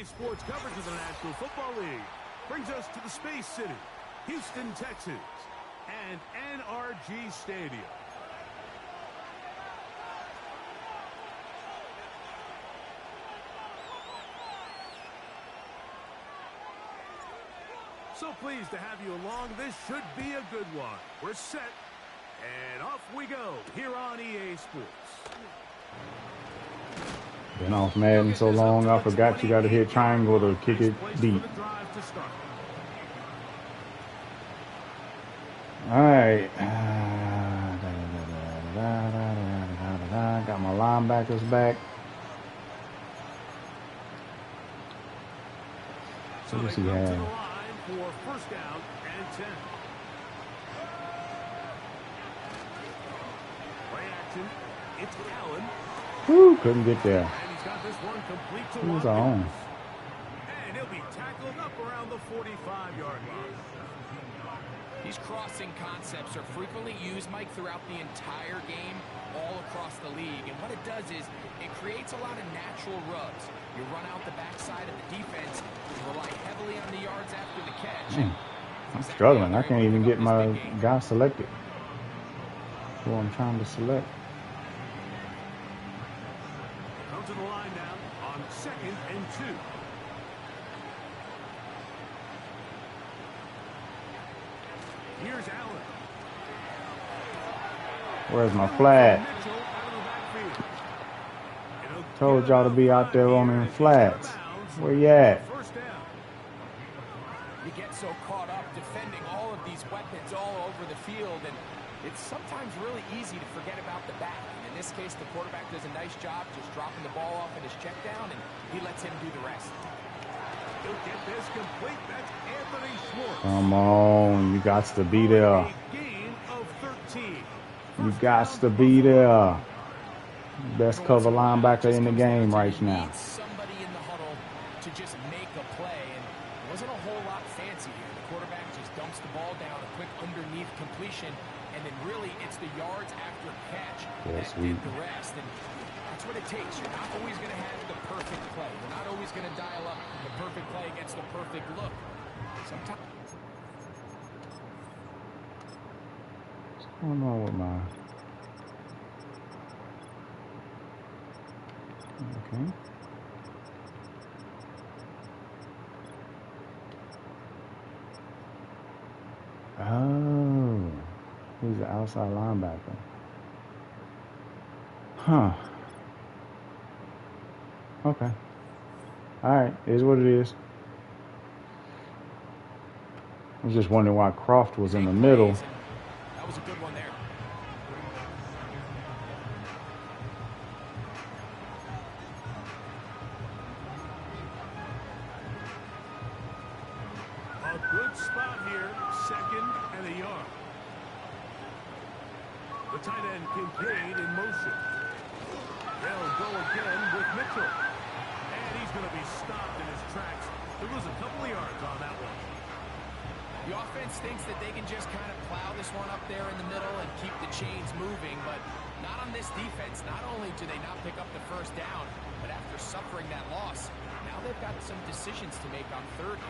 EA Sports coverage of the National Football League brings us to the Space City, Houston, Texas, and NRG Stadium. So pleased to have you along. This should be a good one. We're set, and off we go here on EA Sports. Been off Madden so long, I forgot you got to hit triangle to kick it deep. All right. Got my linebackers back. So what's he have? For first down and 10. Play action. It's Allen. Woo, couldn't get there. And he's got this one complete to Who's on? And he'll be tackled up around the 45-yard line. These crossing concepts are frequently used, Mike, throughout the entire game, all across the league. And what it does is it creates a lot of natural rubs. You run out the backside of the defense, you rely heavily on the yards after the catch. I'm struggling. I can't even get my guy selected. Who I'm trying to select. Come to the line now on 2nd and 2. Here's Allen. Where's my flag? Told y'all to be out there on them flats. Where you at? You get so caught up defending all of these weapons all over the field, and it's sometimes really easy to forget about the back. And in this case, the quarterback does a nice job just dropping the ball off in his check down, and he lets him do the rest. He'll get this complete. That's Anthony Schwartz. Come on, you got to be there. Gain of 13. You got to be there. Best cover linebacker in the game right now. Somebody in the huddle to just make a play, and it wasn't a whole lot fancy here. The quarterback just dumps the ball down, a quick underneath completion, and then really it's the yards after catch that did the rest. And that's what it takes. You're not always going to have the perfect play. You're not always going to dial up the perfect play against the perfect look. Sometimes. What's going on with my... Okay. Oh, he's the outside linebacker. Huh. Okay. All right, is what it is. I was just wondering why Croft was in the middle. That was a good one there. A good spot here, 2nd and a yard. The tight end Kincaid in motion. They'll go again with Mitchell. And he's going to be stopped in his tracks. He'll lose a couple of yards on that one. The offense thinks that they can just kind of plow this one up there in the middle and keep the chains moving, but not on this defense. Not only do they not pick up the first down, but after suffering that loss, now they've got some decisions to make on 3rd.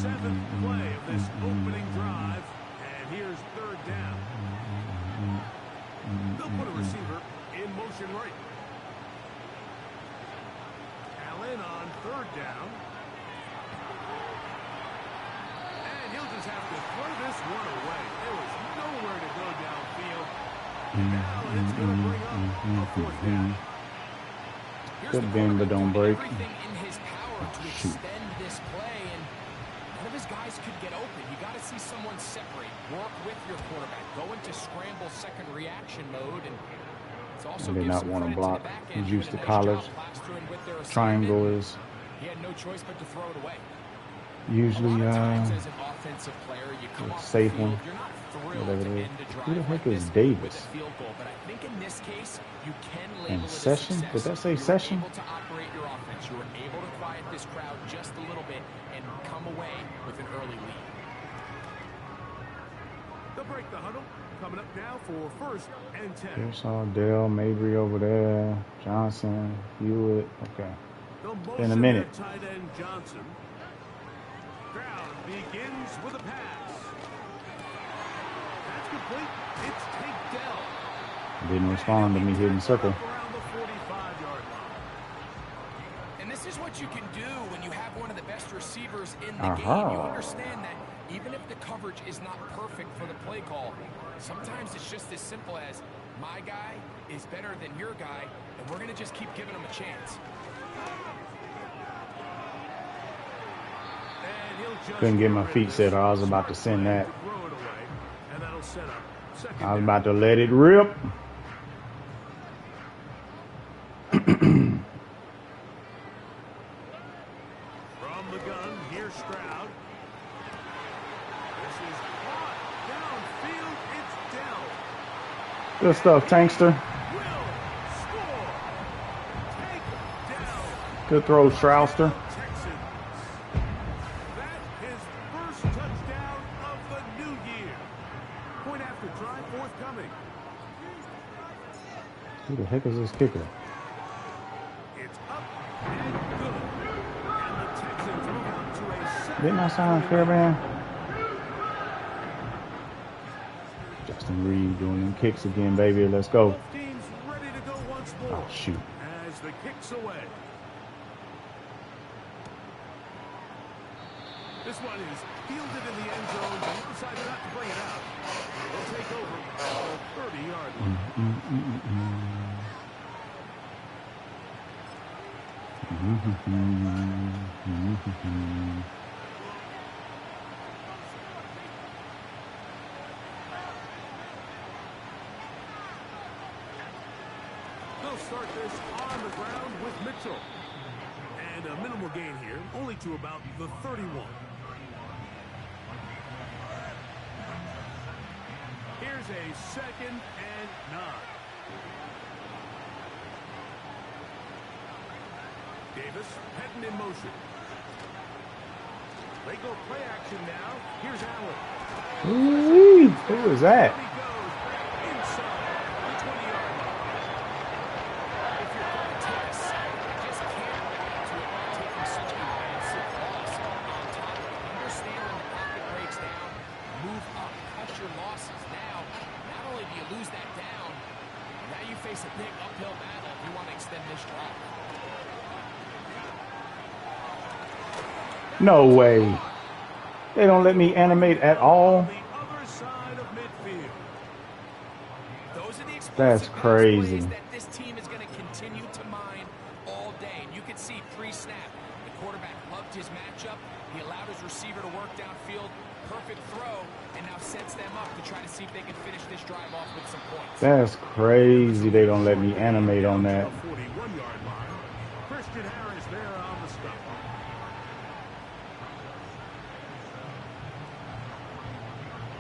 7th play of this opening drive, and here's 3rd down. They'll put a receiver in motion right. Allen on 3rd down. And he'll just have to throw this one away. There was nowhere to go downfield. Now it's going to bring up a 4th down. Good bend, but don't break. Everything in his power to extend this play, and none of his guys could get open. You got to see someone separate, work with your quarterback, go into scramble second reaction mode, and it's also did not want to block. He's used to college. Triangle is he had no choice but to throw it away. Usually as an offensive player, you come off safe the field, one. you're not thrilled Whatever to it is. end a drive Who the heck like is this Davis? with a field goal, but I think in this case you can label In it as session? success. Did that say You were session? able to operate your offense. You were able to quiet this crowd just a little bit and come away with an early lead. They'll break the huddle. Coming up now for 1st and 10. Here's all Dale, Mabry over there, Johnson, Hewitt. Okay. The In a motion minute. to tight end Johnson. Crowd begins with a pass. That's complete. It's Tank Dell. Didn't respond to me hitting circle. Around the 45-yard line. And this is what you can do when you have one of the best receivers in the game. Aha. You understand that even if the coverage is not perfect for the play call, sometimes it's just as simple as my guy is better than your guy, and we're going to just keep giving him a chance. Couldn't get my feet set, or I was about to send that. I was about to let it rip. From the gun, here's Stroud. This is caught downfield. It's Dell. Good stuff, Tankster. Will score. Take Dell. Good throw, Strouster. Texans. That's his first touchdown of the new year. Point after drive forthcoming. Who the heck is this kicker? It's up and good. And the Texans move on to a second. Didn't I sign Fairbairn? Justin Reed doing them kicks again, baby. Let's go. Both teams ready to go once more. Oh, shoot. As the kick's away. This one is fielded in the end zone, but he decided not to bring it out. They'll take over at the 30-yard line. They'll start this on the ground with Mitchell. And a minimal gain here, only to about the 31. Here's a 2nd and 9. Davis heading in motion. They go play action now. Here's Allen. Ooh, who was that? He goes inside the 20-yard line. If you're going to take a sack, you just can't react to it by taking such a massive loss. On top, understand when the pocket breaks down, move up, cut your losses. Now, not only do you lose that down, now you face a big uphill battle if you want to extend this drive. No way. They don't let me animate at all. The other side of midfield. Those are the That's explosive crazy. plays that this team is going to continue to mine all day. And you can see pre-snap, the quarterback loved his matchup. He allowed his receiver to work downfield. Perfect throw, and now sets them up to try to see if they can finish this drive off with some points. That's crazy. They don't let me animate on that. 41-yard line. Christian Harris there on the stop.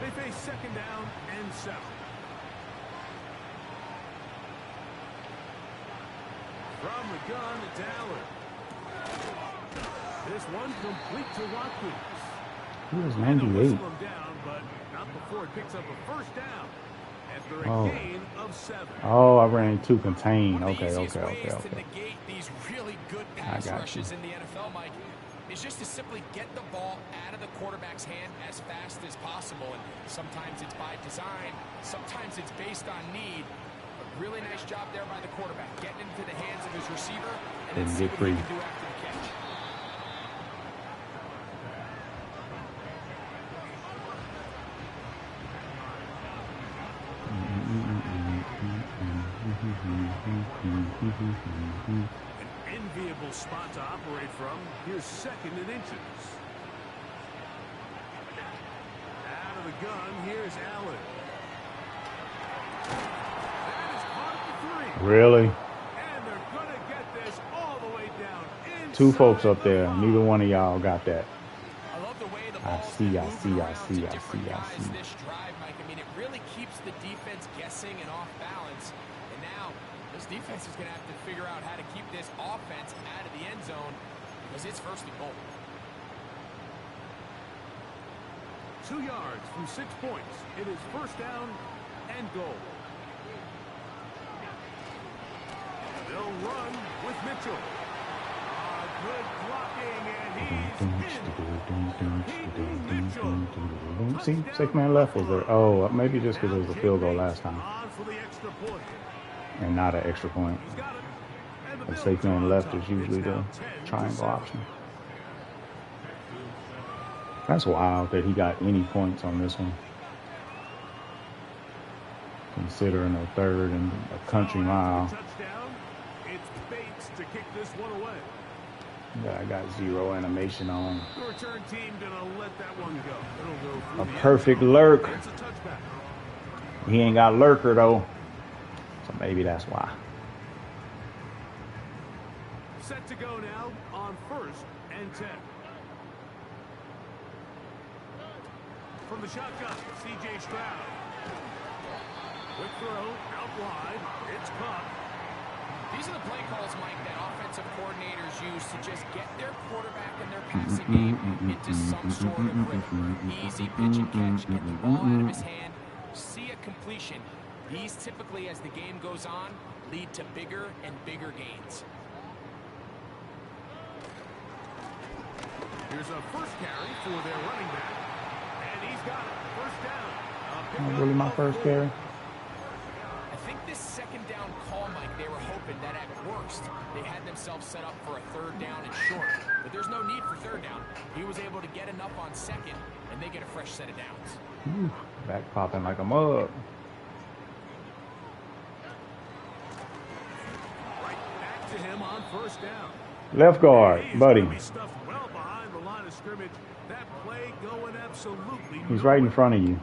They face 2nd down and 7. From the gun, it's Allen. This one complete to Watkins. He was And they'll 98. whistle him down, but not before it picks up a 1st down after a gain of 7. Oh, I ran too contained. One of the Okay. easiest ways to negate these really good pass got rushes you. in the NFL, Mike, is just to simply get the ball out of the quarterback's hand as fast as possible. And sometimes it's by design, sometimes it's based on need. A really nice job there by the quarterback, getting into the hands of his receiver and then Didn't see get what free. he can do after the catch. An enviable spot to operate from. Here's 2nd and inches. Out of the gun, here's Allen. That is caught at the 3. Really? And they're going to get this all the way down. Two folks inside up there. the Neither one of y'all got that. I love the way the I ball's see, been I moving see, I around see, to I different see, I guys see. this drive, Mike. I mean, it really keeps the defense guessing and off balance. And now this defense is going to have to figure out how to keep this offense out of the end zone because it's 1st and goal. 2 yards from 6 points. It is 1st down and goal. They'll run with Mitchell. On Good blocking, and he's in. Pete See, Mitchell. 6 man left was there. Oh, maybe just because it was a field goal last time On for the extra point. and not an extra point. He's got it. And the The Bills 6 man are left on top. is usually It's the now 10-7. triangle option. That's wild that he got any points on this one, considering a third and a country mile. Touchdown. It's Bates to kick this one away. I got 0 animation on. The return team gonna let that one go. It'll go through A the perfect end zone. lurk. It's a touchback. He ain't got lurker though, so maybe that's why. Set to go now on 1st and 10. From the shotgun, C.J. Stroud. Quick throw, out wide. It's caught. These are the play calls, Mike, that offensive coordinators use to just get their quarterback and their passing game into some sort of rhythm. Easy pitch and catch, get the ball out of his hand, see a completion. These typically, as the game goes on, lead to bigger and bigger gains. Here's a first carry for their running back. And he's got it. First down. Not really my first carry. I think this second down call, Mike, they were hoping that at worst they had themselves set up for a third down and short. But there's no need for third down. He was able to get enough on second, and they get a fresh set of downs. Back popping like a mug. Right back to him on first down. Left guard, He's buddy. gonna be stuffed well behind the line of scrimmage. That play going absolutely He's right in front of you.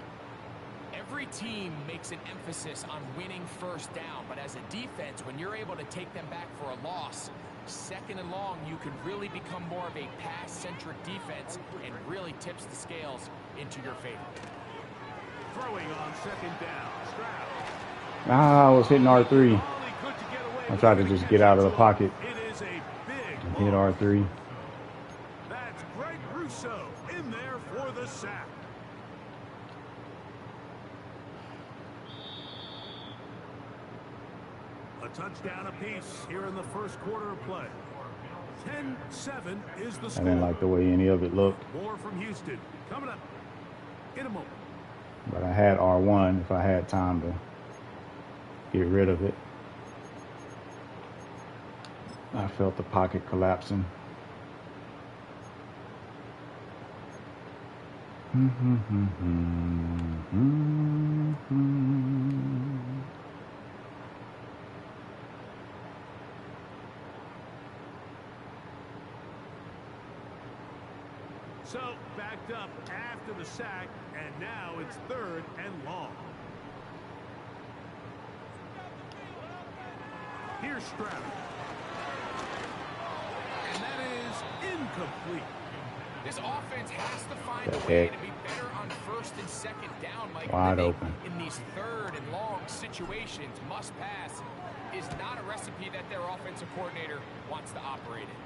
Every team makes an emphasis on winning first down, but as a defense, when you're able to take them back for a loss, second and long, you can really become more of a pass-centric defense and really tips the scales into your favor. Throwing on second down. Stroud. I was hitting R3. All he could to get away I tried to just get out of the pocket It is a big and hit ball. R3. That's Greg Rousseau in there for the sack. A touchdown apiece here in the first quarter of play. 10-7 is the I score. didn't like the way any of it looked, More from Houston. Coming up in a moment. but I had R1 if I had time to get rid of it. I felt the pocket collapsing. So backed up after the sack, and now it's third and long. Here's Stroud. And that is incomplete. This offense has to find a The way heck? to be better on first and second down, Mike. Wide Living open. in these third and long situations, must pass is not a recipe that their offensive coordinator wants to operate in.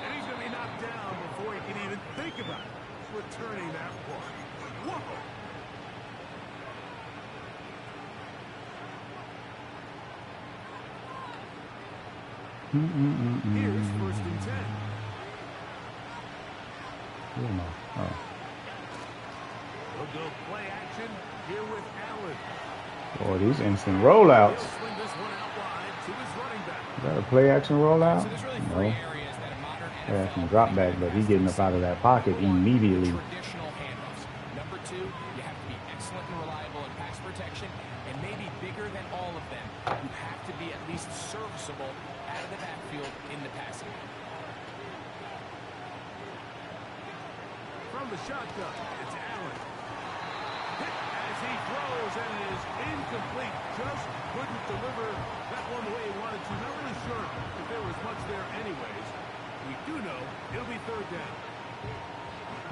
And he's going to be knocked down before he can even think about returning that one. Whoa! Here's first and 10. Oh. We'll go play action here with Allen. Boy, these instant rollouts. He'll swing this one out wide to his running back. Is that a play action rollout? So there's really No. three areas that a modern Play NFL action drop back, but he's getting up out of that pocket immediately. Traditional handoffs. Number two, you have to be excellent and reliable in pass protection, and maybe bigger than all of them, you have to be at least serviceable out of the backfield in the passing game. From the shotgun, it's Allen. Hit as he throws, and it is incomplete. Just couldn't deliver that one the way he wanted to. Not really sure if there was much there anyways. We do know it'll be third down.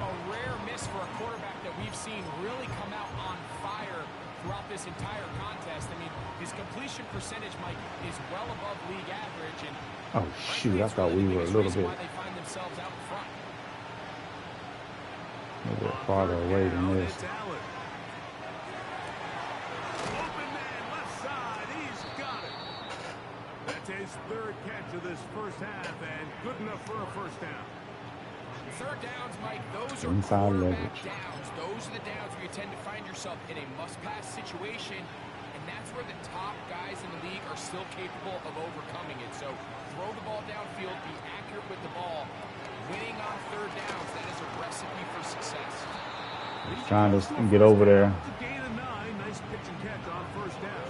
A rare miss for a quarterback that we've seen really come out on fire throughout this entire contest. I mean, his completion percentage, Mike, is well above league average. And Oh, shoot. I thought we were a little bit why they find themselves out in front. farther away than Now this. it's Allen. Open man, left side. He's got it. That's his third catch of this first half, and good enough for a first down. Third downs, Mike, those are Inside quarterback leverage. downs. Those are the downs where you tend to find yourself in a must-pass situation, and that's where the top guys in the league are still capable of overcoming it. So throw the ball downfield, be accurate with the ball. Winning on third downs, that is a recipe for success. He's trying to get over there. Gain of 9. Nice pitch and catch on first down.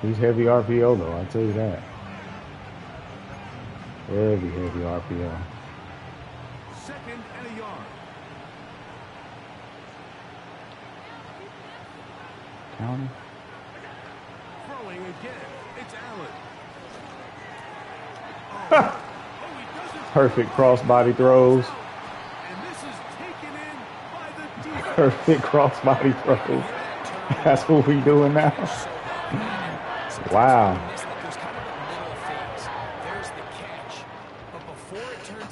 He's heavy RPO, though, I'll tell you that. Heavy RPO. Second and a yard. County. Throwing again. It's Allen. He doesn't. Perfect crossbody throws. And this is taken in by the defense. Perfect crossbody throws. That's what we doing now. Wow.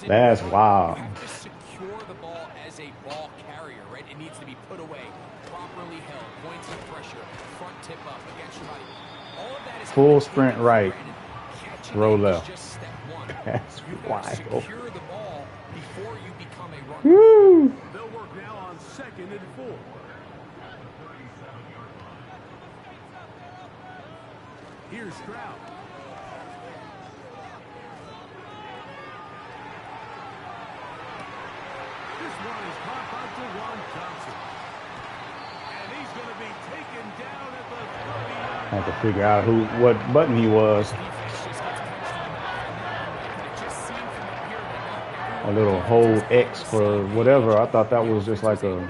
That's wild. You have to secure the ball as a ball carrier, right? It needs to be put away, properly held, points of pressure, front tip up against your body. All of that is Full sprint right, throw left. Just step one. That's You've got to wild. secure the ball before you become a runner. Woo! They'll work now on second and 4. Here's Stroud. This one is caught by Jawan Johnson. And he's going to be taken down at the 30-yard I had to figure out what button he was. A little hold X for whatever. I thought that was just like a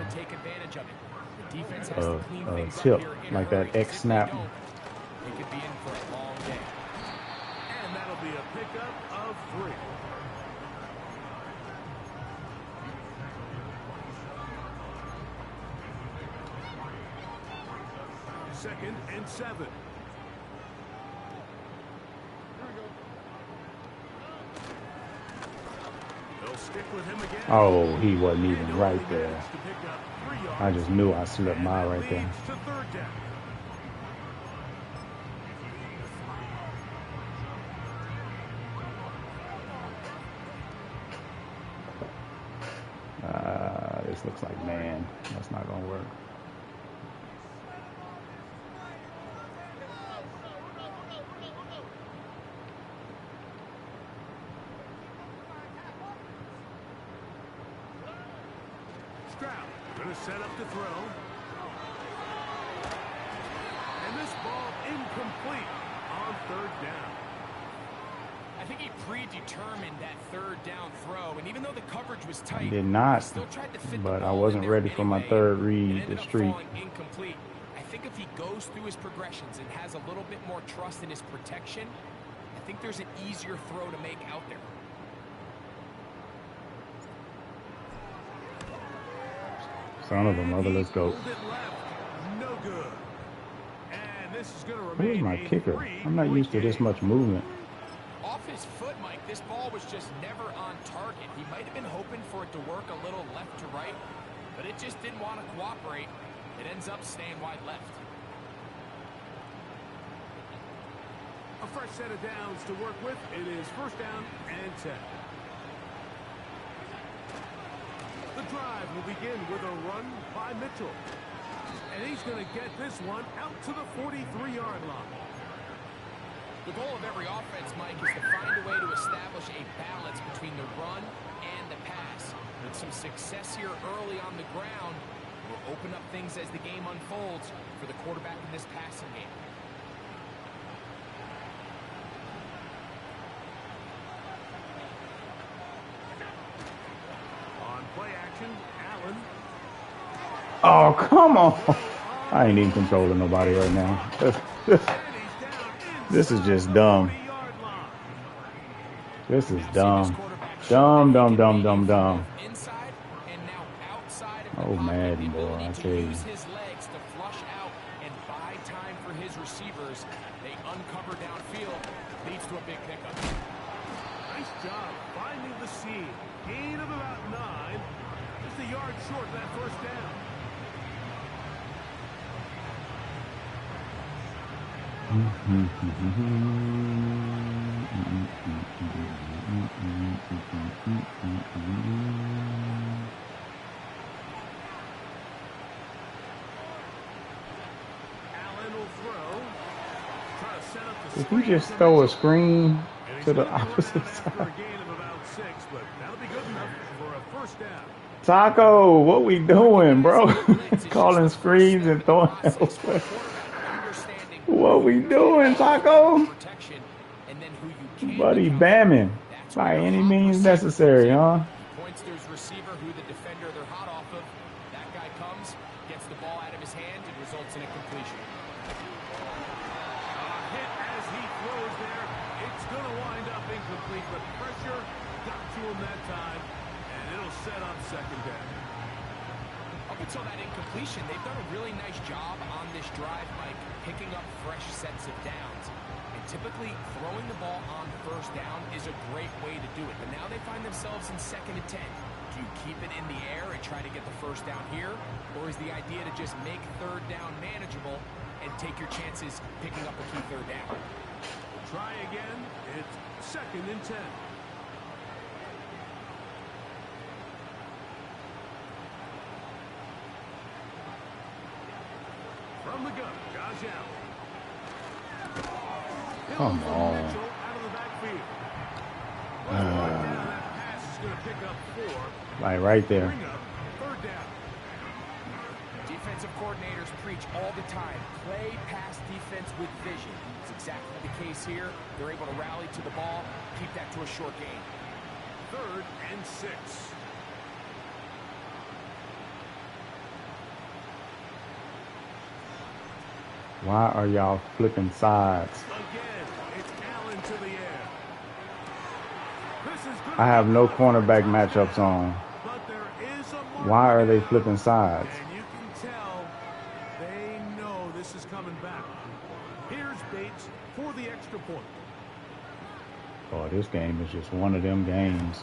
tip, like that X snap. It could be in for a long day. And that'll be a pickup of 3. Second and 7. They'll stick with him again. Oh, he wasn't even right there. To pick up 3 yards. I just knew I slipped by right there. Leads to third down. This looks like man. That's not gonna work. Stroud going to set up to throw. And this ball incomplete on third down. I think he predetermined that third down throw, and even though the coverage was tight, Did not, he still tried to fit but the I ball wasn't in there ready for my anyway. third It read, ended the up streak. falling incomplete. I think if he goes through his progressions and has a little bit more trust in his protection, I think there's an easier throw to make out there. Son of a mother, let's go. Pulled it left. No good. And this is going to Where's remain my a kicker? I'm not used to this much movement. Off his foot, Mike, this ball was just never on target. He might have been hoping for it to work a little left to right, but it just didn't want to cooperate. It ends up staying wide left. A fresh set of downs to work with. It is first down and 10. The drive will begin with a run by Mitchell. And he's going to get this one out to the 43-yard line. The goal of every offense, Mike, is to find a way to establish a balance between the run and the pass. With some success here early on the ground will open up things as the game unfolds for the quarterback in this passing game. On play action, Allen. Oh, come on. I ain't even controlling nobody right now. This is just dumb. This is dumb. Dumb. Oh, Madden, boy, I tell you. His legs to flush out and buy time for his receivers. They uncover downfield. Leads to a big pickup. Nice job finding the seam. Gain of about 9. Just a yard short of that first down. If you just throw a screen to the opposite side. Taco, what we doing, bro? Calling screens and throwing elsewhere. What we doing, Taco? Buddy bamming by any means necessary, huh? Points to his receiver, who the defender they're hot off of. That guy comes, gets the ball out of his hand, and results in a completion. Hit as he throws there. It's going to wind up incomplete, but pressure got to him that time, and it'll set up second down. Up until that incompletion, they've done a really nice job on this drive, Mike, picking up fresh sets of downs. And typically, throwing the ball on first down is a great way to do it. But now they find themselves in 2nd and 10. Do you keep it in the air and try to get the first down here? Or is the idea to just make 3rd down manageable and take your chances picking up a key 3rd down? Try again. It's 2nd and 10. From the gun, Josh Allen. Come on. Out of the backfield. That pass is going to pick up 4. Like right there. Bring up 3rd down. Defensive coordinators preach all the time. Play pass defense with vision. It's exactly the case here. They're able to rally to the ball, keep that to a short gain. 3rd and 6. Why are y'all flipping sides? Again, it's Allen to the air. I have no cornerback matchups on. But there is a Why are they flipping sides? And you can tell they know this is coming back. Here's Bates for the extra point. Oh, this game is just one of them games.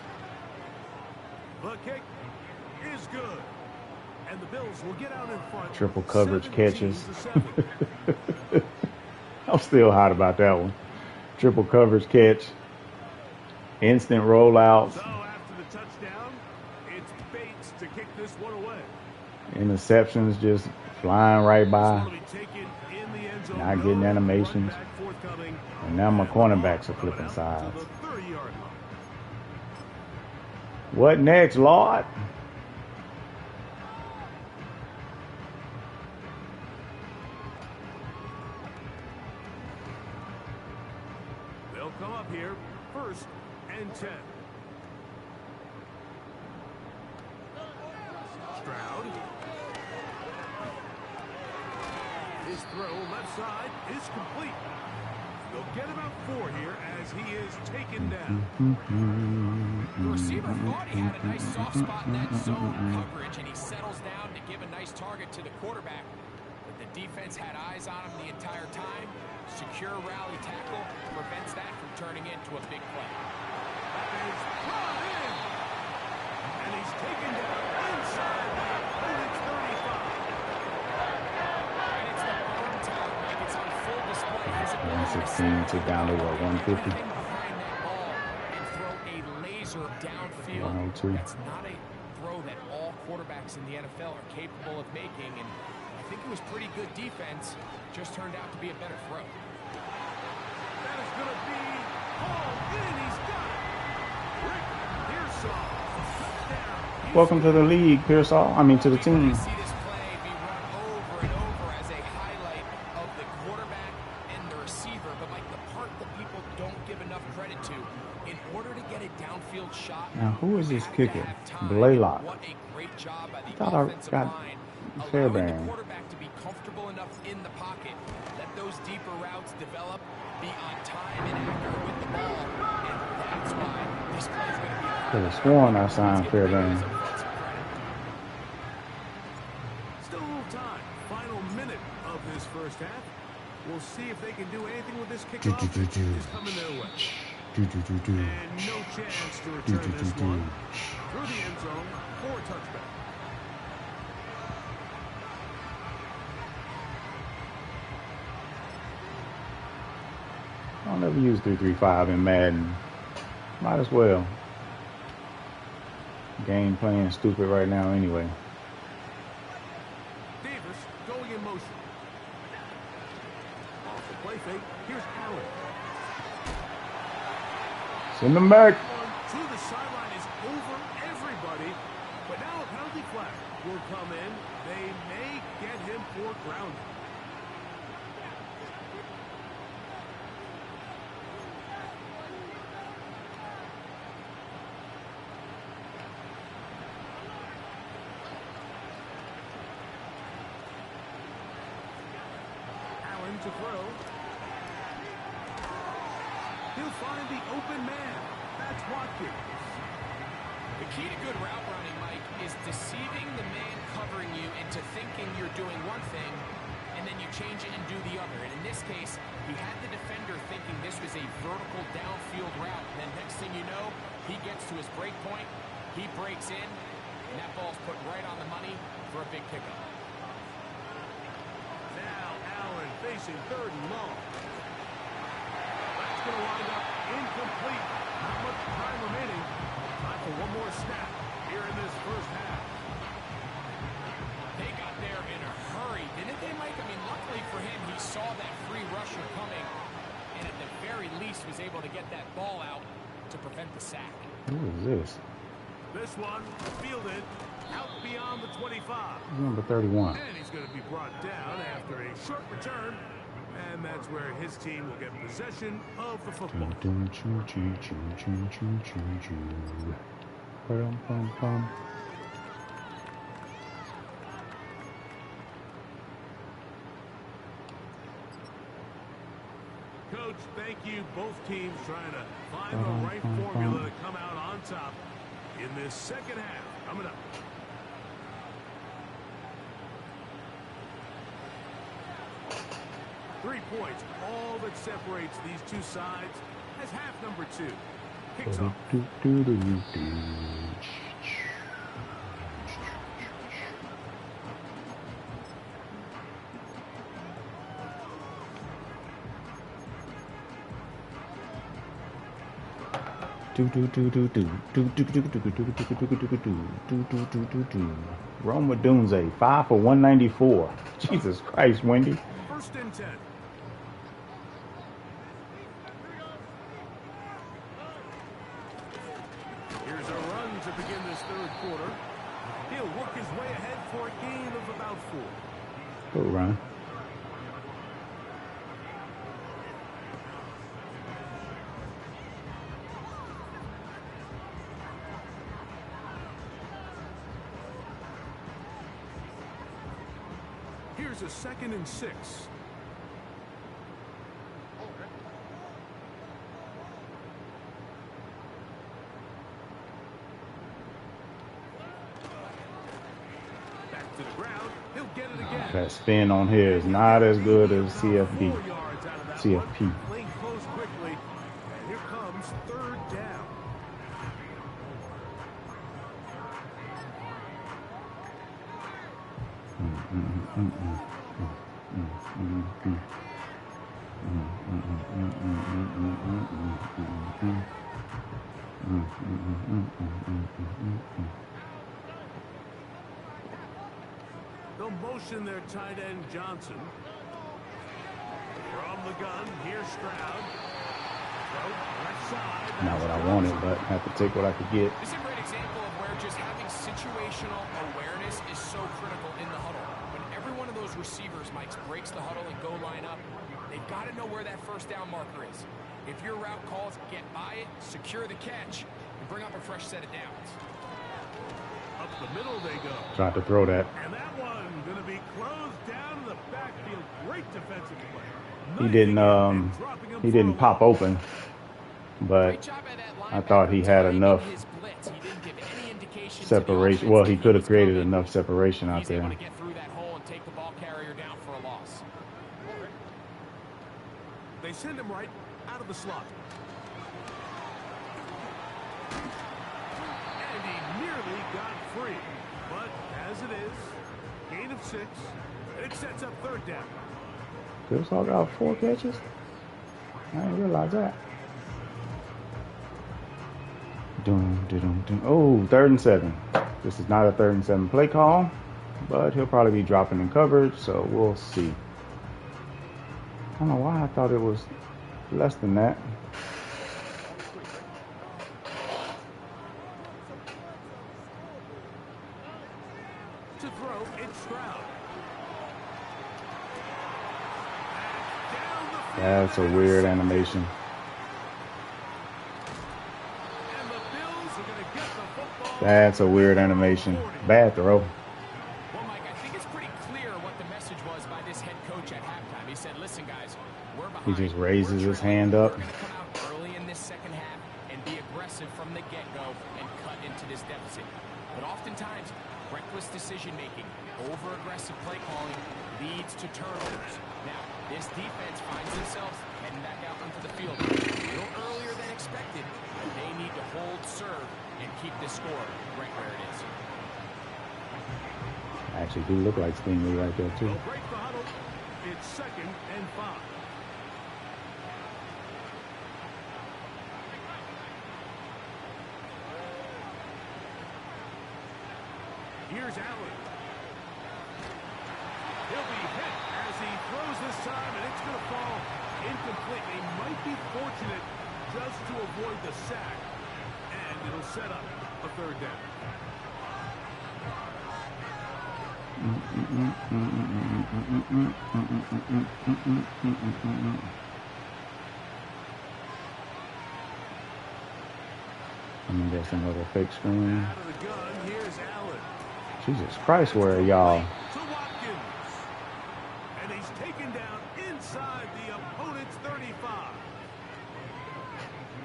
The kick is good. And the Bills will get out in front. Triple coverage catches. I'm still hot about that one. Triple coverage catch. Instant rollouts. So after the touchdown, it's Bates to kick this one away. Interceptions just flying right by. Not getting animations. And now my cornerbacks are flipping sides. What next, Lord? They'll come up here, 1st and 10. Stroud. His throw left side is complete. They'll get about 4 here as he is taken down. The receiver thought he had a nice soft spot in that zone coverage, and he settles down to give a nice target to the quarterback. But the defense had eyes on him the entire time. Secure rally tackle prevents that from turning into a big play. That is brought in. And he's taken down inside the opponent's 35. And it's the arm talent, Mike. It's on full display. 116 to down to what, 150? Behind that ball and throw a laser downfield. 102. That's not a throw that all quarterbacks in the NFL are capable of making, and I think it was pretty good defense. Just turned out to be a better throw. That is going to be hauled in. He's got it. Rick Pearsall. Touchdown. Welcome to the league, Pearsall. I mean, to the team. See this play be run over and over as a highlight of the quarterback and the receiver, but like the part that people don't give enough credit to, in order to get a downfield shot. Now, who is this kicker? Blaylock. What a great job by the I thought I offensive got line, allowing Fairbairn. the quarterback to be comfortable enough in the pocket, let those deeper routes develop, be on time and accurate with the ball, and that's why this play is going to be. Could have sworn I signed Fairbairn. Still a little time. Final minute of this first half. We'll see if they can do anything with this kickoff. It's coming their way. And no chance to return this one. Through the end zone for a touchback. don't ever use 3-3-5 in Madden. Might as well. Game playing stupid right now anyway. Davis going in motion. Off the play fake. Here's Allen. Send them back. To the sideline is over everybody. But now a penalty flag will come in. They may get him for grounding. To throw. He'll find the open man. That's Watkins. The key to good route running, Mike, is deceiving the man covering you into thinking you're doing one thing, and then you change it and do the other. And in this case, he had the defender thinking this was a vertical downfield route. And then next thing you know, he gets to his break point, he breaks in, and that ball's put right on the money for a big pickup. Facing 3rd and long. That's going to wind up incomplete. Not much time remaining. Time for one more snap here in this first half. They got there in a hurry, didn't they, Mike? I mean, luckily for him, he saw that free rusher coming, and at the very least was able to get that ball out to prevent the sack. Who is this? This one fielded out beyond the 25. Number 31. And he's going to be brought down after a short return. And that's where his team will get possession of the football. Coach, thank you. Both teams trying to find the right formula to come out on top in this second half. Coming up. Three points, all that separates these two sides as half number 2 kicks off. Roma Dunze, 5 for 194. Jesus Christ, Wendy. 1st and 10. Here's a run to begin this 3rd quarter. He'll work his way ahead for a gain of about 4. Good run. Here's a 2nd and 6. Back to the ground. He'll get it again. That spin on here is not as good as CFP. CFP. Playing close quickly. And here comes 3rd down. They'll motion their tight end Johnson. From the gun, here's Stroud. Left side. Not what I wanted, but I have to take what I could get. This is a great example of where just having situational awareness is so critical in the huddle. When every one of those receivers, Mike, breaks the huddle and go line up, they've got to know where that 1st down marker is. If your route calls, get by it, secure the catch, and bring up a fresh set of downs. Up the middle they go. Tried to throw that. And that one going to be closed down in the backfield. Great defensive play. He didn't pop open, but I thought he had enough separation. Well, he could have created enough separation out there. To get through that hole and take the ball carrier down for a loss. They send him right out of the slot. And he nearly got free. But as it is, gain of 6. It sets up 3rd down. Chris Hall got 4 catches. I didn't realize that. Oh, 3rd and 7. This is not a 3rd and 7 play call, but he'll probably be dropping in coverage, so we'll see. I don't know why I thought it was less than that. To throw, it's Stroud. That's a weird animation. That's a weird animation. Bad throw. Well, Mike, I think it's pretty clear what the message was by this head coach at halftime. He said, listen, guys, we're behind. He just raises his hand up. We're going to come out early in this second half and be aggressive from the get-go and cut into this deficit. But oftentimes, reckless decision-making, over-aggressive play calling leads to turnovers. Now, this defense finds themselves heading back out onto the field a little earlier than expected, but they need to hold serve and keep this score right where it is. Actually, do look like Stingley right there, too. They'll break the huddle. It's 2nd and 5. Here's Allen. He'll be hit as he throws this time, and it's going to fall incomplete. They might be fortunate just to avoid the sack, and it'll set up a 3rd down. I mean, that's another fake screen. Out of the gun, here's Allen. Jesus Christ, where are y'all? To Watkins. And he's taken down inside the opponent's 35.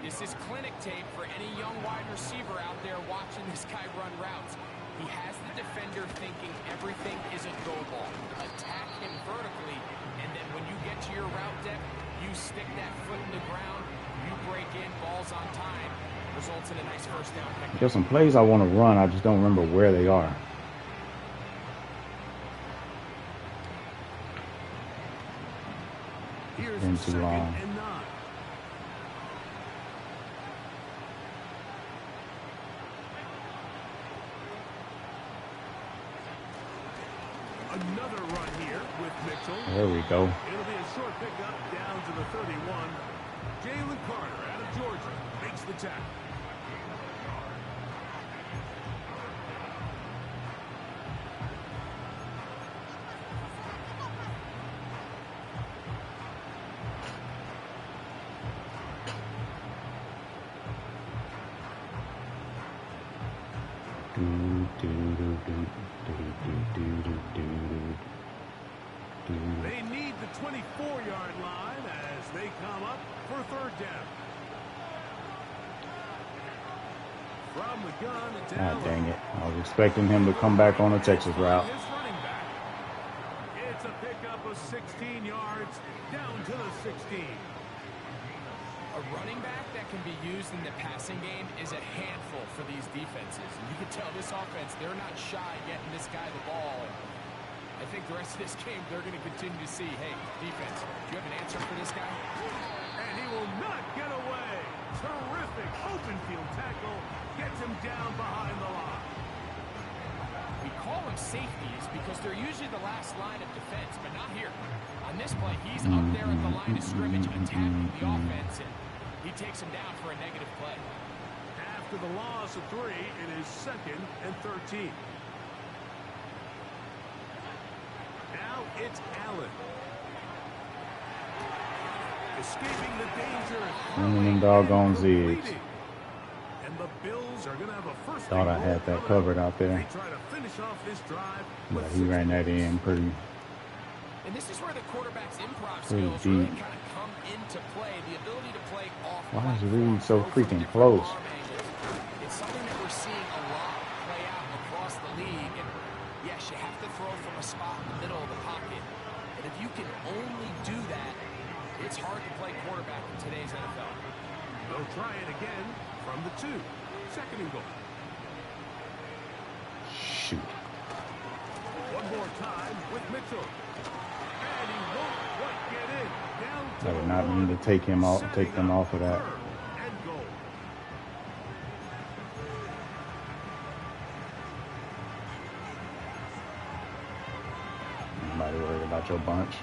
This is clinic tape for any young wide receiver out there watching this guy run routes. He has the defender thinking everything is a go ball. Attack him vertically, and then when you get to your route depth, you stick that foot in the ground, you break in, balls on time, results in a nice 1st down pick. There's some plays I want to run, I just don't remember where they are. Here's Been too 2nd long. and 9. Another run here with Mitchell. There we go. It'll be a short pickup down to the 31. Jalen Carter out of Georgia makes the tackle. They need the 24-yard line as they come up for 3rd down. From the gun, it's God Allen. dang it. I was expecting him to come back on a Texas route. His running back. It's a pickup of 16 yards down to the 16. A running back that can be used in the passing game is a handful for these defenses. And you can tell this offense, they're not shy getting this guy the ball. And I think the rest of this game, they're going to continue to see, hey, defense, do you have an answer for this guy? And he will not get away. Terrific open field tackle. Gets him down behind the line. We call them safeties because they're usually the last line of defense, but not here. On this play, he's up there at the line of scrimmage attacking the offense, and he takes him down for a negative play. After the loss of 3, it is 2nd and 13. Now it's Allen. Escaping the danger. Them doggone zigs. And the Bills are going to have a 1st. Thought I had that covered out there. They try to finish off this drive. But he ran that in pretty. And this is where the quarterback's improv skills really kind of come into play. The ability to play off. Why is Reed so freaking close? It's something that we're seeing a lot play out across the league. And yes, you have to throw from a spot in the middle of the pocket. But if you can only do that, it's hard to play quarterback in today's NFL. They'll try it again from the 2. 2nd and goal. Shoot. One more time with Mitchell. And he won't quite get in. Down to I did not mean to take them off of that. Anybody worried about your bunch?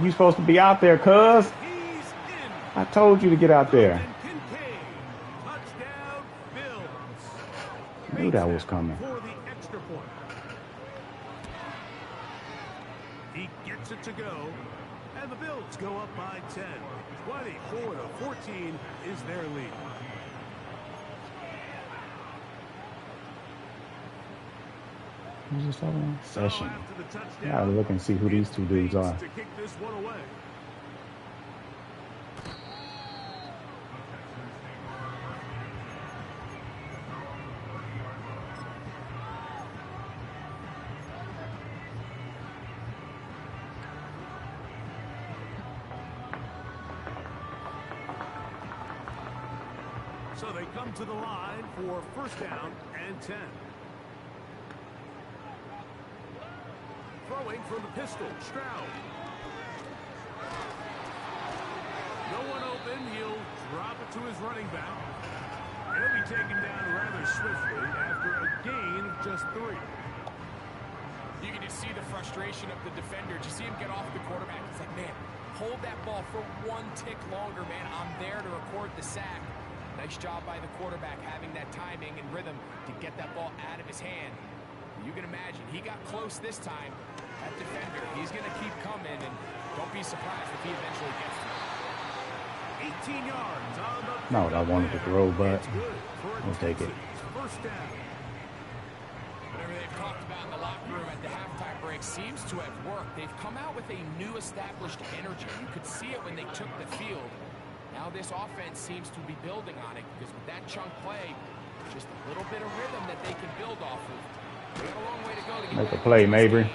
You supposed to be out there, cuz. I told you to get out there. I knew that was coming. He gets it to go, and the Bills go up by 10. 24-14 is their lead. Who's this other one? Session. I gotta look and see who these two dudes are. To kick this one away. So they come to the line for first down and 10. Throwing from the pistol, Stroud. No one open. He'll drop it to his running back. He'll be taken down rather swiftly after a gain of just 3. You can just see the frustration of the defender. Just see him get off the quarterback. He's like, man, hold that ball for one tick longer, man. I'm there to record the sack. Nice job by the quarterback having that timing and rhythm to get that ball out of his hand. You can imagine, he got close this time. That defender, he's going to keep coming, and don't be surprised if he eventually gets to it. 18 yards on the... Not what I wanted to throw, but we'll take it. First down. Whatever they've talked about in the locker room at the halftime break seems to have worked. They've come out with a new established energy. You could see it when they took the field. Now this offense seems to be building on it because with that chunk play, just a little bit of rhythm that they can build off of. They got a long way to go to get Make a play, Mabry.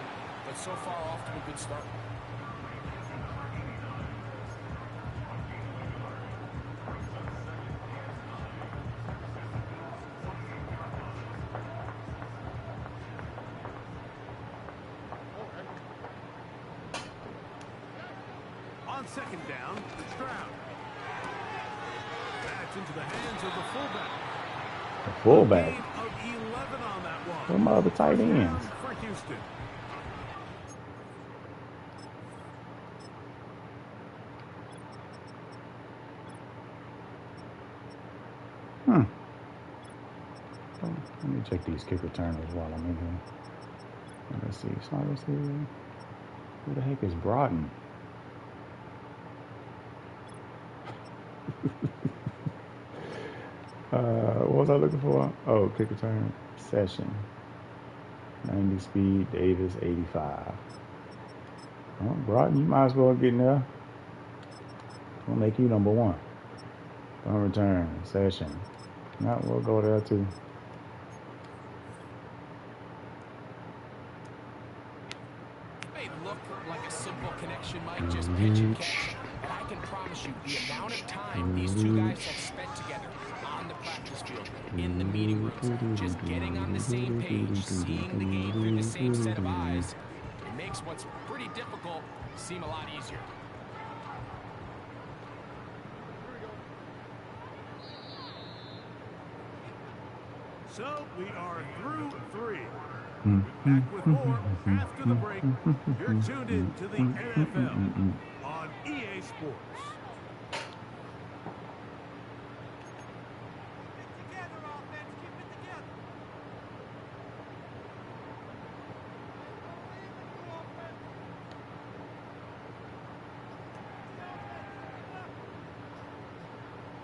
But so far off to a good start. On second down, Stroud. That's into the hands of the fullback. The fullback. Of 11 on that one. Where are my other tight ends? For Houston. Let me check these kick returners while I'm in here. Let's see. Slide receiver. Who the heck is Broughton? What was I looking for? Oh, kick return session. 90 speed, Davis 85. Well, Broughton, you might as well get in there. We'll make you number 1. Punt return session. Now we'll go there too. May look like a simple connection, Mike, just pitch and catch. But I can promise you, the amount of time these two guys have spent together on the practice field, in the meeting rooms, just getting on the same page, seeing the game through the same set of eyes, it makes what's pretty difficult seem a lot easier. So we are through 3. We'll be back with more after the break. You're tuned in to the NFL on EA Sports.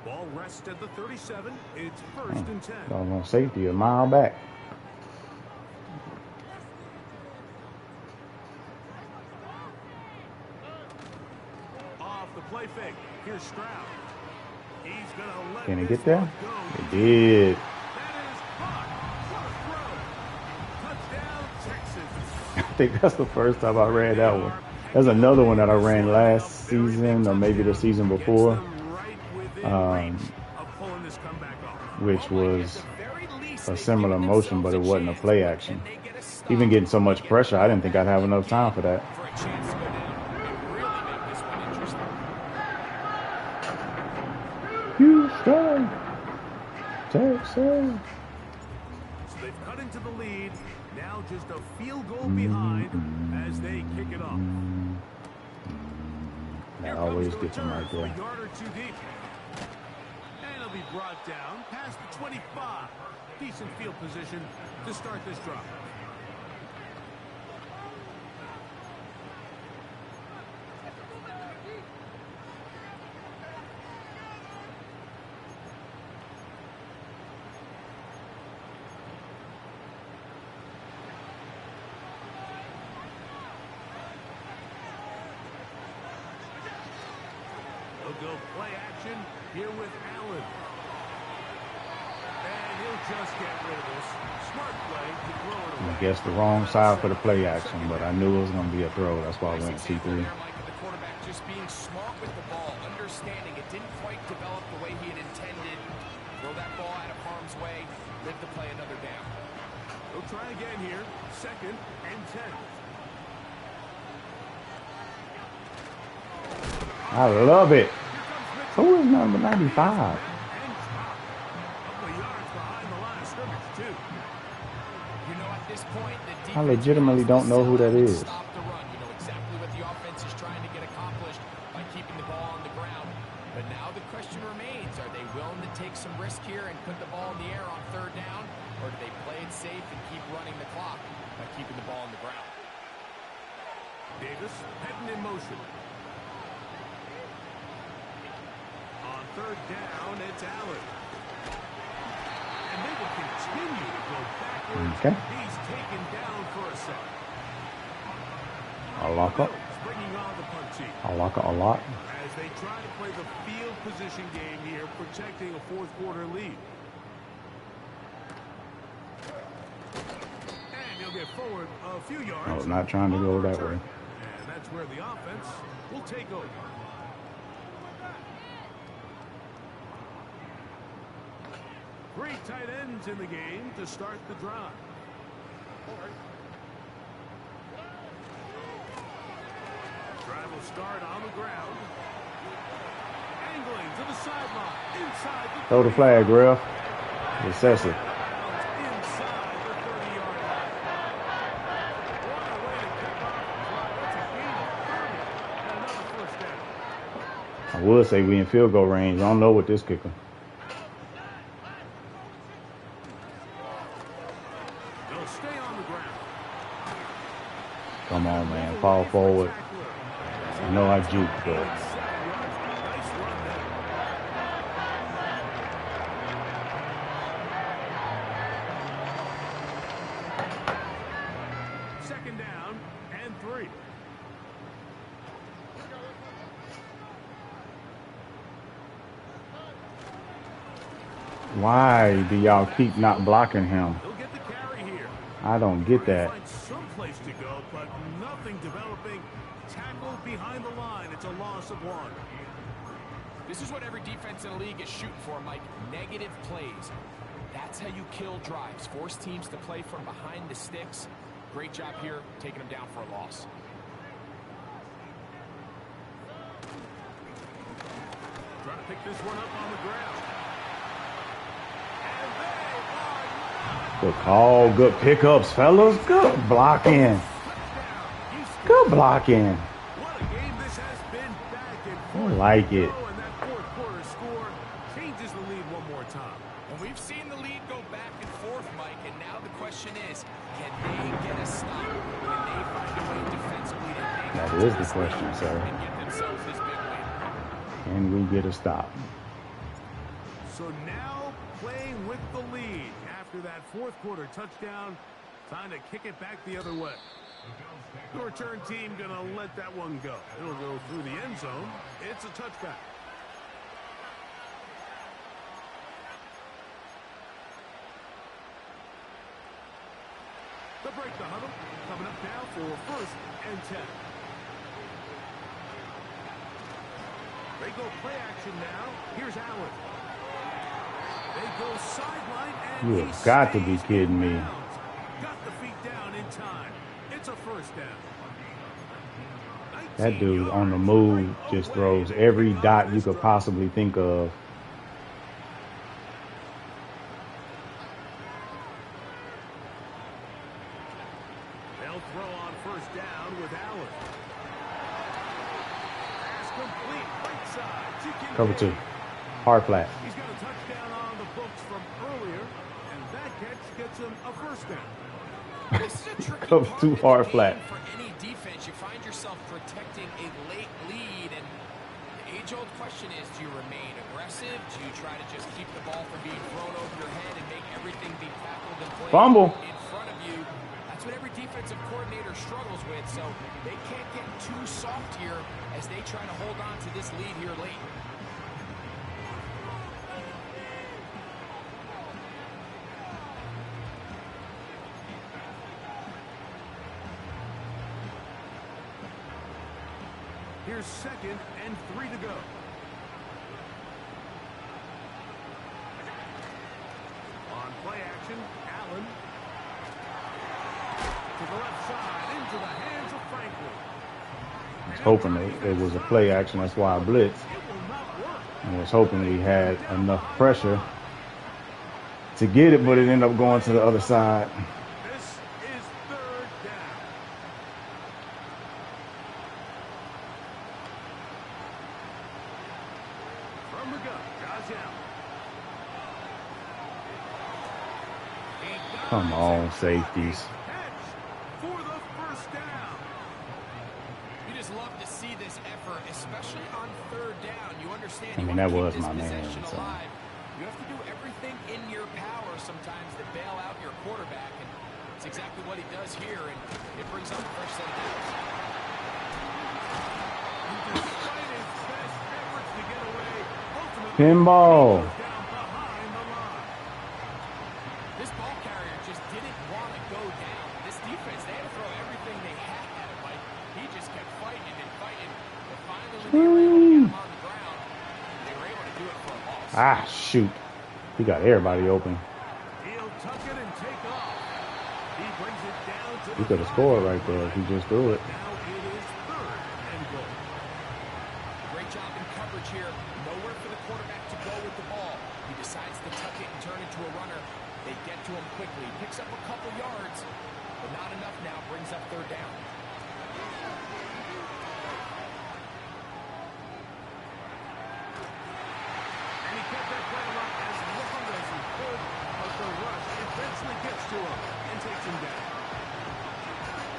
Ball rests at the 37. It's first and 10. On safety, a mile back. Off the play fake. Here's Stroud. He's gonna let Can he this get there? one go. He did. That is caught. What a throw. Touchdown, Texas. I think that's the first time I ran that one. There's another one that I ran last season or maybe the season before, which was a similar motion, but it wasn't a play action. Even getting so much pressure, I didn't think I'd have enough time for that. For a chance to go down and really make this one interesting. Houston, Texas. So they've cut into the lead. Now just a field goal behind as they kick it off. That always gets him right there. A yard or two deep. And it'll be brought down past the 25. Decent field position to start this drive. They'll go play action here with Allen. And he'll just get rid of this. Smart play to throw it away. I guess the wrong side for the play action, but I knew it was going to be a throw. That's why I went T3. The quarterback just being smart with the ball, understanding it didn't quite develop the way he had intended. Throw that ball out of harm's way, live to play another down. They'll try again here. 2nd and 10. I love it. Who is number 95? I legitimately don't know who that is. Stop the run. You know exactly what the offense is trying to get accomplished by keeping the ball on the ground. But now the question remains, are they willing to take some risk here and put the ball in the air on 3rd down? Or do they play it safe and keep running the clock by keeping the ball on the ground? Davis heading in motion. On 3rd down, it's Allen. And they will continue to go backwards. Okay. He's taken down for a second. Alaka. Bringing on the punt team. Alaka a lot. As they try to play the field position game here, protecting a 4th quarter lead. And he'll get forward a few yards. I was not trying to go that way. And that's where the offense will take over. Three tight ends in the game to start the drive. Drive will start on the ground. Angling to the sideline. Inside the Throw the flag, ref. Excessive. inside the 30-yard line. What a way to kick off the drive. That's a gain of 30 and another 1st down. I would say we in field goal range. I don't know what this kicker. They'll stay on the ground. Come on, man. Fall forward. I know I juke, but Nice run there. Second down and 3. why do y'all keep not blocking him? He'll get the carry here. I don't get that. Find some place to go, but nothing developing. Tackle behind the line. It's a loss of 1. This is what every defense in the league is shooting for, Mike. Negative plays. That's how you kill drives. Force teams to play from behind the sticks. Great job here, taking them down for a loss. Trying to pick this one up on the ground. Good call. Good pickups, fellas. Good blocking. Good blocking. What a game this has been. Back and I forth. like it. And that 4th quarter score changes the lead one more time. And we've seen the lead go back and forth, Mike, and now the question is, can they get a stop? Can they find a way defensively to hang That on is to the this question, lead sir. and get themselves this big win? Can we get a stop? So now playing with the lead after that 4th quarter touchdown. Time to kick it back the other way. The return team going to let that one go. It'll go through the end zone. It's a touchback. They'll break the huddle. Coming up now for 1st and 10. They go play action now. Here's Allen. They go sideline, and You he have got to be stays kidding in me. bounds. Got the feet down in time. It's a first down. That 19 dude on the yards move right just away. throws Moving every on to dot you this could drive. possibly think of. They'll throw on first down with Allen. Pass complete, right side to Cover 2. Kincaid. Hard flat. He's got a touchdown on the books from earlier, and that catch gets him a first down. This is a tricky Cover part 2 of the hard game flat. for any defense. You find yourself protecting a late lead, and the age-old question is, do you remain aggressive? Do you try to just keep the ball from being thrown over your head and make everything be tackled and played Fumble. in front of you? That's what every defensive coordinator struggles with, so they can't get too soft here as they try to hold on to this lead here late. Here's 2nd and 3 to go. On play action, Allen. To the left side, into the hands of Franklin. I was hoping it was a play action. That's why I blitzed. It will not work. I was hoping we had enough pressure to get it, but it ended up going to the other side. This is 3rd down. From the gun, Josh Allen. He got Come it. on, safeties. Catch for the first down. You just love to see this effort, especially on 3rd down. You understand I you mean, want that to was keep this my man, possession so. alive. You have to do everything in your power sometimes to bail out your quarterback, and it's exactly what he does here, and it brings up a fresh set of downs. Despite his best efforts to get away, ultimately Pinball. he goes down behind the line. This ball carrier just didn't want to go down. This defense, they had to throw everything they had at him, Mike. He just kept fighting and fighting, but finally when they were able to get him on the ground, they were able to do it for a loss. Ah, shoot. He got everybody open. He'll tuck it and take off. He brings it down to He the could have scored right there if he just threw it. Now it is 3rd and goal. Great job in coverage here. Nowhere for the quarterback to go with the ball. He decides to tuck it and turn it to a runner. They get to him quickly. Picks up a couple yards, but not enough now. Brings up 3rd down. And he kept that play alive as long as he could, but the rush eventually gets to him and takes him down.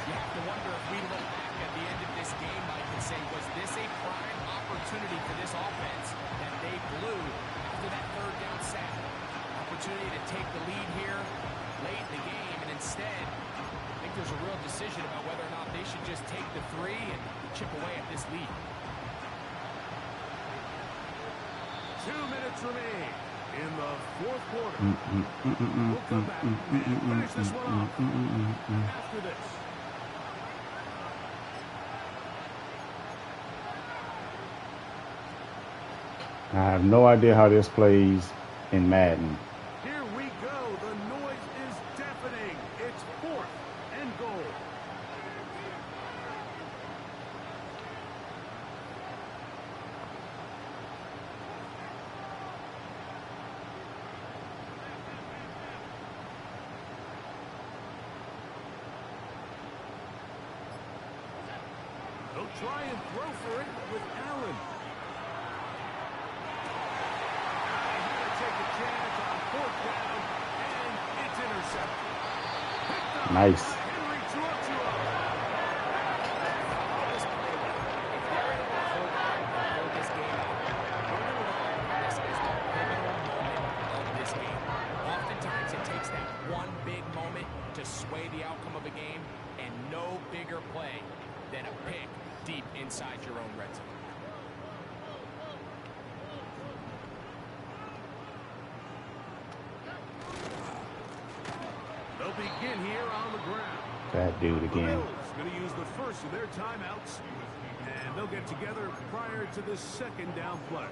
You have to wonder if we look back at the end of this game, Mike, and say, was this a prime opportunity for this offense that they blew after that 3rd down sack? Opportunity to take the lead here late in the game, and instead, I think there's a real decision about whether or not they should just take the 3 and chip away at this lead. 2 minutes remain in the 4th quarter. We'll come back and finish this one off after this. I have no idea how this plays in Madden. Here we go. The noise is deafening. It's 4th and goal. They'll try and throw for it with Allen. Take a chance on 4th down, and it's intercepted. Picked up Nice. by Henry Tuatua. This play, if they're able to hold on and hold this game out, we're going to remember this as the pivotal moment of this game. Oftentimes, it takes that one big moment to sway the outcome of a game, and no bigger play than a pick deep inside your own red zone. They'll begin here on the ground. That dude The again. Bills going to use the first of their timeouts, and they'll get together prior to this 2nd down play.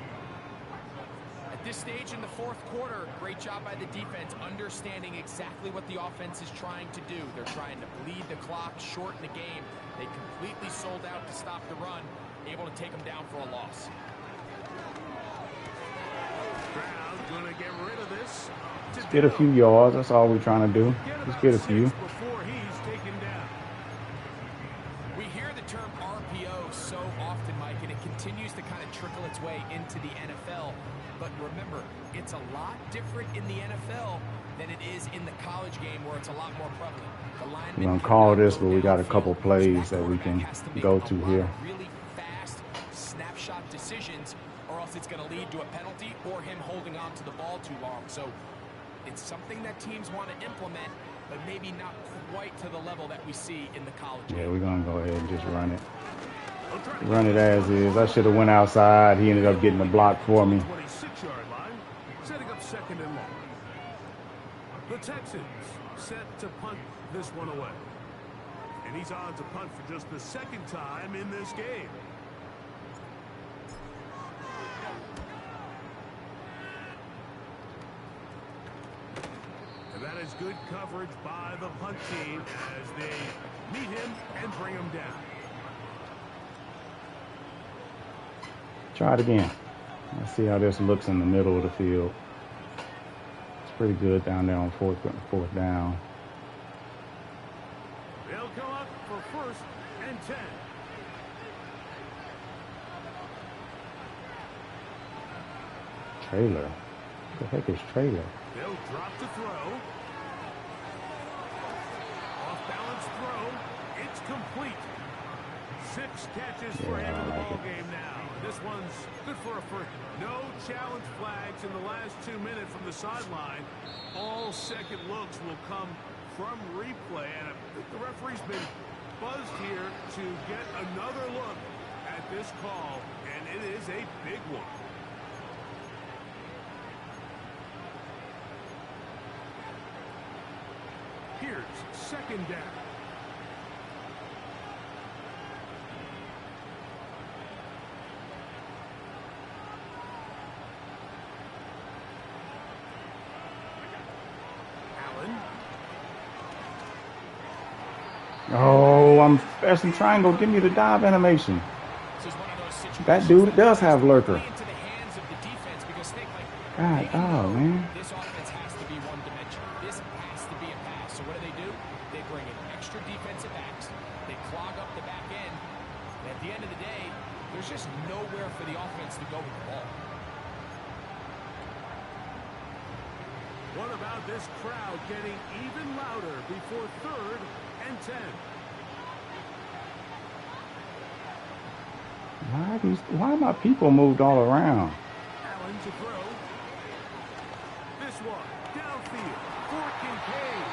At At this stage in the fourth quarter, great job by the defense, understanding exactly what the offense is trying to do. They're trying to bleed the clock, shorten the game. They completely sold out to stop the run, able to take them down for a loss. Brown's going to get rid of this. Just get a few yards. That's all we're trying to do. Just get a few. Before he's taken down. We hear the term RPO so often, Mike, and it continues to kind of trickle its way into the NFL. But remember, it's a lot different in the NFL than it is in the college game where it's a lot more prevalent. We're going to call this, but we got a couple plays that we can go to here. Really fast snapshot decisions, or else it's going to lead to a penalty or him holding on to the ball too long. So it's something that teams want to implement, but maybe not quite to the level that we see in the college game. Yeah, we're going to go ahead and just run it. Run it as is. I should have went outside. He ended up getting a block for me. 26-yard line, setting up second and long. The Texans set to punt this one away. And he's on to punt for just the second time in this game. And that is good coverage by the punt team as they meet him and bring him down. Try it again. Let's see how this looks in the middle of the field. It's pretty good down there on fourth down. They'll come up for first and 10. Trailer. What the heck is trailer? They'll drop the throw. Off balance throw. It's complete. 6 catches for him in the ball game now. This one's good for a first. No challenge flags in the last 2 minutes from the sideline. All second looks will come from replay. And I think the referee's been buzzed here to get another look at this call. And it is a big one. Here's second down. Oh, I'm pressing triangle. Give me the dive animation. That dude does have lurker. God, oh, man. This offense has to be one-dimensional. This has to be a pass. So what do? They bring in extra defensive backs. They clog up the back end. And at the end of the day, there's just nowhere for the offense to go with the ball. What about this crowd getting even louder before third and 10? Why are my people moved all around? Allen to throw. This one downfield for Kincaid.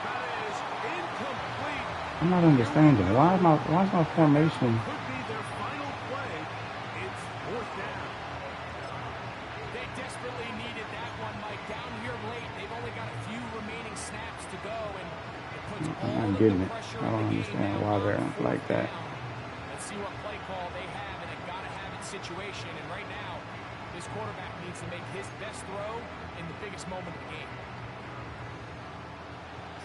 That is incomplete. I'm not understanding. Why is my formation? Could be their final play. It's fourth down. They desperately needed that one, Mike. Down here late, they've only got a few remaining snaps to go, and it puts all of the pressure I don't understand why they're like that. Let's see what play call they have in a gotta-have-it situation. And right now, this quarterback needs to make his best throw in the biggest moment of the game.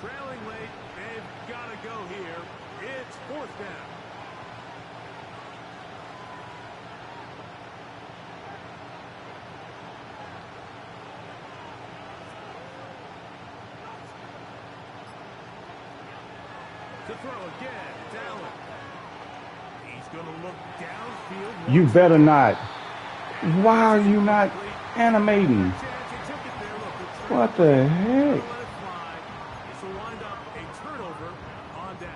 Trailing late, they've got to go here. It's fourth down. To throw again, it's Allen. He's going to look downfield. You better not. Why are you not animating? What the heck? This will wind up a turnover on downs.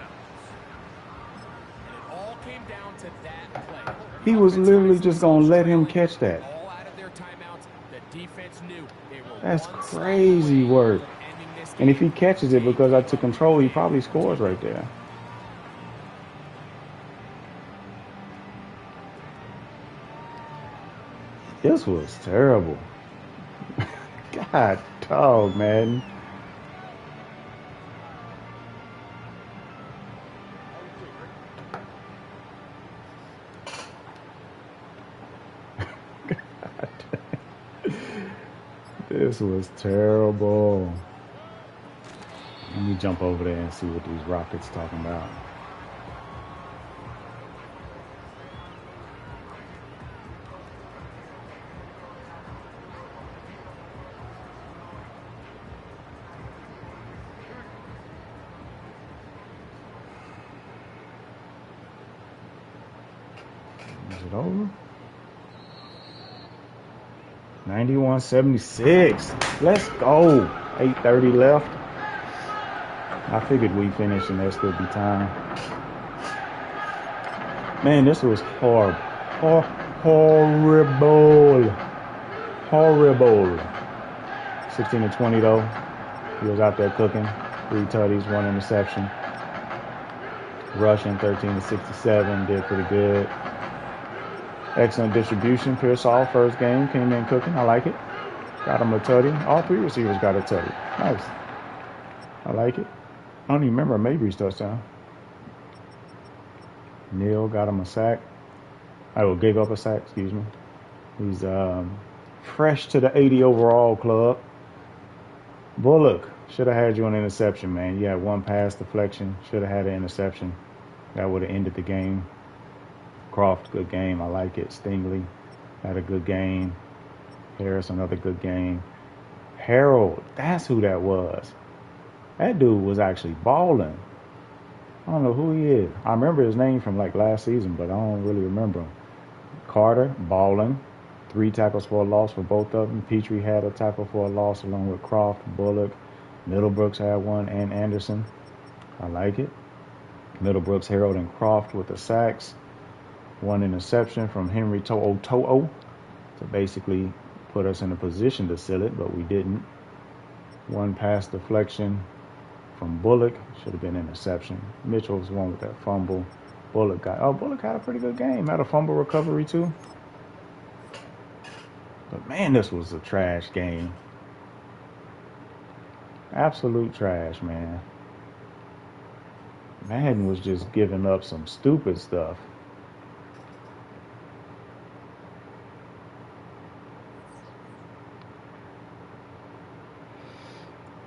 And it all came down to that play. He was literally just going to let him catch that. All out of their timeouts, the defense knew they were That's one crazy stop away work. from ending this And if he game. catches it because I took control, he probably scores right there. This was terrible. God, dog, man. This was terrible. Let me jump over there and see what these Rockets talking about. Is it over? 91-76. Let's go. 8:30 left. I figured we finish and there still be time. Man, this was horrible. Horrible. 16-20 though. He was out there cooking. 3 tutties, 1 interception. Rushing 13-67. Did pretty good. Excellent distribution. Pearsall, first game, came in cooking. I like it. Got him a tutty. All 3 receivers got a tutty. Nice. I like it. I don't even remember Mabry's touchdown. Neal got him a sack. Gave up a sack, excuse me. He's fresh to the 80 overall club. Bullock, should have had you an interception, man. You had 1 pass deflection. Should have had an interception. That would have ended the game. Croft, good game. I like it. Stingley had a good game. Harris, another good game. Harold, that's who that was. That dude was actually balling. I don't know who he is. I remember his name from like last season, but I don't really remember him. Carter, balling. 3 tackles for a loss for both of them. Petrie had a tackle for a loss along with Croft, Bullock. Middlebrooks had 1, and Anderson. I like it. Middlebrooks, Harold, and Croft with the sacks. 1 interception from Henry To'o to basically put us in a position to seal it, but we didn't. 1 pass deflection from Bullock. Should have been an interception. Mitchell was 1 with that fumble. Bullock had a pretty good game. Had a fumble recovery too. But man, this was a trash game. Absolute trash, man. Madden was just giving up some stupid stuff.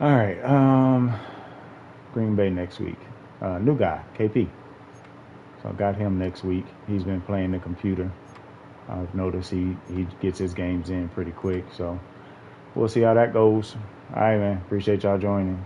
All right, Green Bay next week. New guy, KP. So I got him next week. He's been playing the computer. I've noticed he gets his games in pretty quick. So we'll see how that goes. All right, man. Appreciate y'all joining.